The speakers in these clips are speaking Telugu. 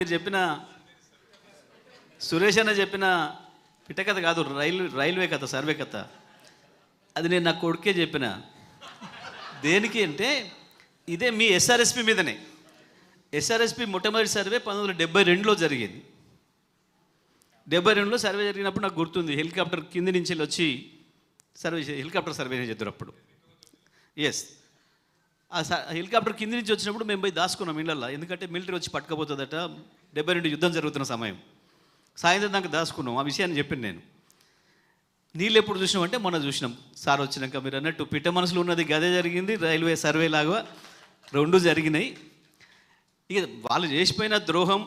మీరు చెప్పిన సురేష్ అన్న చెప్పిన పిట్టకథ కాదు, రైల్వే కథ, సర్వే కథ. అది నేను నా కొడుకే చెప్పిన. దేనికి అంటే ఇదే మీ ఎస్ఆర్ఎస్పి మీదనే. ఎస్ఆర్ఎస్పి మొట్టమొదటి సర్వే 1972లో జరిగింది. 72లో సర్వే జరిగినప్పుడు నాకు గుర్తుంది, హెలికాప్టర్ కింది నుంచి వచ్చి హెలికాప్టర్ సర్వే చేద్దరు అప్పుడు. ఎస్, ఆ హెలికాప్టర్ కింది నుంచి వచ్చినప్పుడు మేము పోయి దాచుకున్నాం ఇళ్ళల్లో, ఎందుకంటే మిలిటరీ వచ్చి పట్టుకపోతుందట. 72 యుద్ధం జరుగుతున్న సమయం. సాయంత్రం దాకా దాచుకున్నాం. ఆ విషయాన్ని చెప్పింది నేను. నీళ్ళు ఎప్పుడు చూసినాం అంటే మొన్న చూసినాం. సార్ వచ్చినాక మీరు అన్నట్టు పిట్ట మనసులో ఉన్నది గదే జరిగింది, రైల్వే సర్వే లాగా రెండు జరిగినాయి. ఇక వాళ్ళు చేసిపోయిన ద్రోహం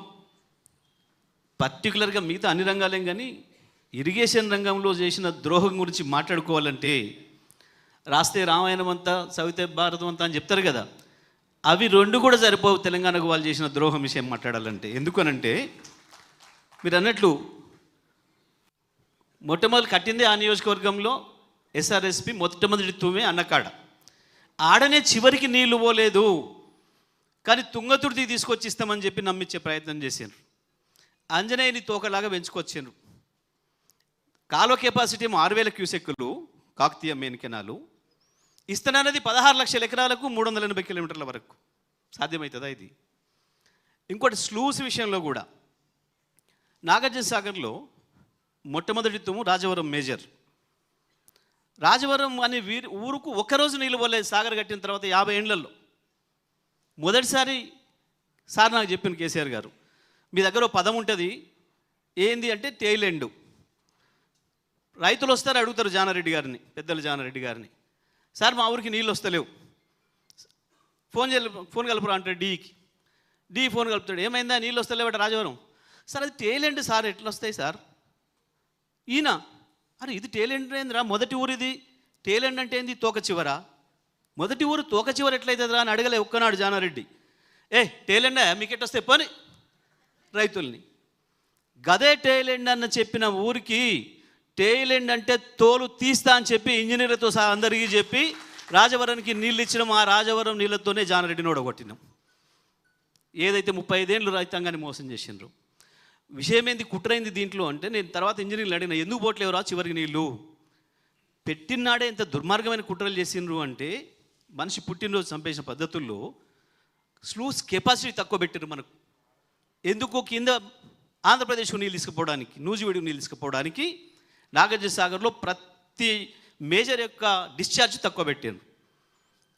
పర్టికులర్గా మిగతా అన్ని రంగాలేం, కానీ ఇరిగేషన్ రంగంలో చేసిన ద్రోహం గురించి మాట్లాడుకోవాలంటే రాస్తే రామాయణం అంతా, చదివితే భారతం అంతా అని చెప్తారు కదా. అవి రెండు కూడా సరిపోవు తెలంగాణకు వాళ్ళు చేసిన ద్రోహం విషయం మాట్లాడాలంటే. ఎందుకనంటే మీరు అన్నట్లు మొట్టమొదటి కట్టిందే ఆ నియోజకవర్గంలో ఎస్ఆర్ఎస్పి మొట్టమొదటి తూమే అన్నకాడ. ఆడనే చివరికి నీళ్లు పోలేదు, కానీ తుంగతుడిది తీసుకొచ్చి ఇస్తామని చెప్పి నమ్మించే ప్రయత్నం చేశారు. ఆంజనేయుని తోకలాగా పెంచుకొచ్చారు. కాలువ కెపాసిటీ ఏమో 6000 క్యూసెక్కులు, కాకతీయ మెయిన్ కెనాలు. ఇస్తానన్నది 16 లక్షల ఎకరాలకు 380 కిలోమీటర్ల వరకు. సాధ్యమవుతుందా ఇది? ఇంకోటి స్లూస్ విషయంలో కూడా నాగార్జున సాగర్లో మొట్టమొదటి తుమ్ము రాజవరం మేజర్. రాజవరం అనే ఊరుకు ఒక్కరోజు నీళ్ళు పోలేదు సాగర్ కట్టిన తర్వాత 50 ఏళ్లలో. మొదటిసారి సార్ నాకు చెప్పిన కేసీఆర్ గారు, మీ దగ్గర పదం ఉంటుంది ఏంది అంటే టెయిల్. రైతులు వస్తారు అడుగుతారు జానారెడ్డి గారిని, పెద్దలు జానారెడ్డి గారిని, సార్ మా ఊరికి నీళ్ళు వస్తలేవు, ఫోన్ కలుపురా అంటే డీ ఫోన్ కలుపుతాడు. ఏమైందా, నీళ్ళు వస్తలేవట రాజవరం. సార్ అది టెయిల్ సార్, ఎట్లా వస్తాయి సార్? ఈయన అరే ఇది టెయిల్ ఏందిరా, మొదటి ఊరు ఇది. టెయిల్ అంటే ఏంది? తోక చివరా? మొదటి ఊరు తోక చివర ఎట్లయితుందిరా అని అడగలే ఒక్కనాడు జానారెడ్డి. టెయిల్ మీకు ఎట్టొస్తే పని రైతుల్ని. గదే టెయిల్ అన్న చెప్పిన ఊరికి టెయిల్ అంటే తోలు తీస్తా అని చెప్పి ఇంజనీర్లతో సహా అందరికీ చెప్పి రాజవరానికి నీళ్ళు ఇచ్చినాం. ఆ రాజవరం నీళ్ళతోనే జానారెడ్డిని ఓడగొట్టినాం. ఏదైతే 35 ఏళ్ళు రైతాంగాన్ని మోసం చేసినారు. విషయం ఏంది, కుట్రైంది దీంట్లో అంటే, నేను తర్వాత ఇంజనీర్లు అడిగిన ఎందుకు పోట్లేవురా చివరికి నీళ్ళు? పెట్టినాడే ఇంత దుర్మార్గమైన కుట్రలు చేసినారు అంటే, మనిషి పుట్టినరోజు చంపేసిన పద్ధతుల్లో స్లూస్ కెపాసిటీ తక్కువ పెట్టారు మనకు. ఎందుకు? కింద ఆంధ్రప్రదేశ్కు నీళ్ళు తీసుకుపోవడానికి, నూజివీడికి నీళ్ళు తీసుకుపోవడానికి నాగార్జున సాగర్లో ప్రతి మేజర్ యొక్క డిశ్చార్జ్ తక్కువ పెట్టారు.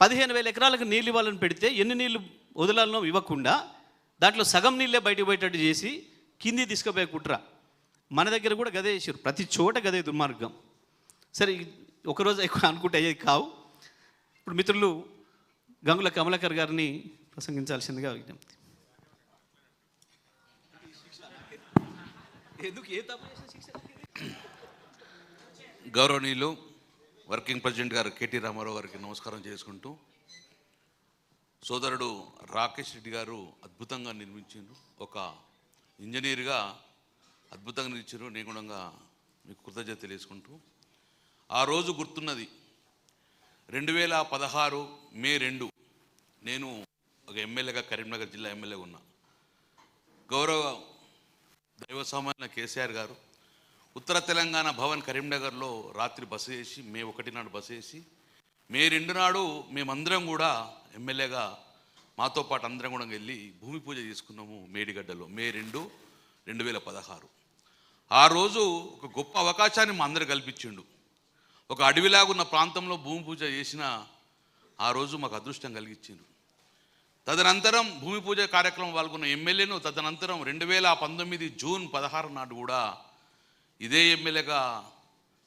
15,000 ఎకరాలకు నీళ్ళు ఇవ్వాలని పెడితే ఎన్ని నీళ్ళు వదలాలనో ఇవ్వకుండా దాంట్లో సగం నీళ్ళే బయటకు పోయేటట్టు చేసి కింది తీసుకుపోయే కుట్ర. మన దగ్గర కూడా గదే చేశారు, ప్రతి చోట గదే దుర్మార్గం. సరే, ఒకరోజు ఎక్కువ అనుకుంటే అయ్యేది కావు. ఇప్పుడు మిత్రులు గంగుల కమలాకర్ గారిని ప్రసంగించాల్సిందిగా విజ్ఞప్తి. గౌరవనీయులు వర్కింగ్ ప్రెసిడెంట్ గారు కేటీ రామారావు గారికి నమస్కారం చేసుకుంటూ, సోదరుడు రాకేష్ రెడ్డి గారు అద్భుతంగా నిర్మించారు, ఒక ఇంజనీర్గా అద్భుతంగా నిర్మించారు. నేను కూడా మీకు కృతజ్ఞత తెలియజేసుకుంటూ, ఆ రోజు గుర్తున్నది 2016 మే 2 నేను ఒక ఎమ్మెల్యేగా కరీంనగర్ జిల్లా ఎమ్మెల్యేగా ఉన్నా. గౌరవ దైవ సామాన్య కేసీఆర్ గారు ఉత్తర తెలంగాణ భవన్ కరీంనగర్లో రాత్రి బస చేసి, మే 1 నాడు బస చేసి, మే 2 నాడు మేమందరం కూడా ఎమ్మెల్యేగా మాతో పాటు అందరం కూడా వెళ్ళి భూమి పూజ చేసుకున్నాము మేడిగడ్డలో, మే 2, 2016. ఆ రోజు ఒక గొప్ప అవకాశాన్ని మా అందరు కల్పించిండు. ఒక అడవిలాగున్న ప్రాంతంలో భూమి పూజ చేసిన ఆ రోజు మాకు అదృష్టం కలిగించిండు. తదనంతరం భూమి పూజ కార్యక్రమం పాల్గొన్న ఎమ్మెల్యేను తదనంతరం 2019 జూన్ 16 నాడు కూడా ఇదే ఎమ్మెల్యేగా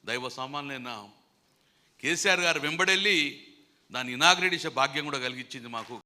దైవ సామాన్యులైన కేసీఆర్ గారు వెంబడెళ్ళి దాన్ని ఇనాగ్రేట్ చేసే భాగ్యం కూడా కలిగించింది మాకు.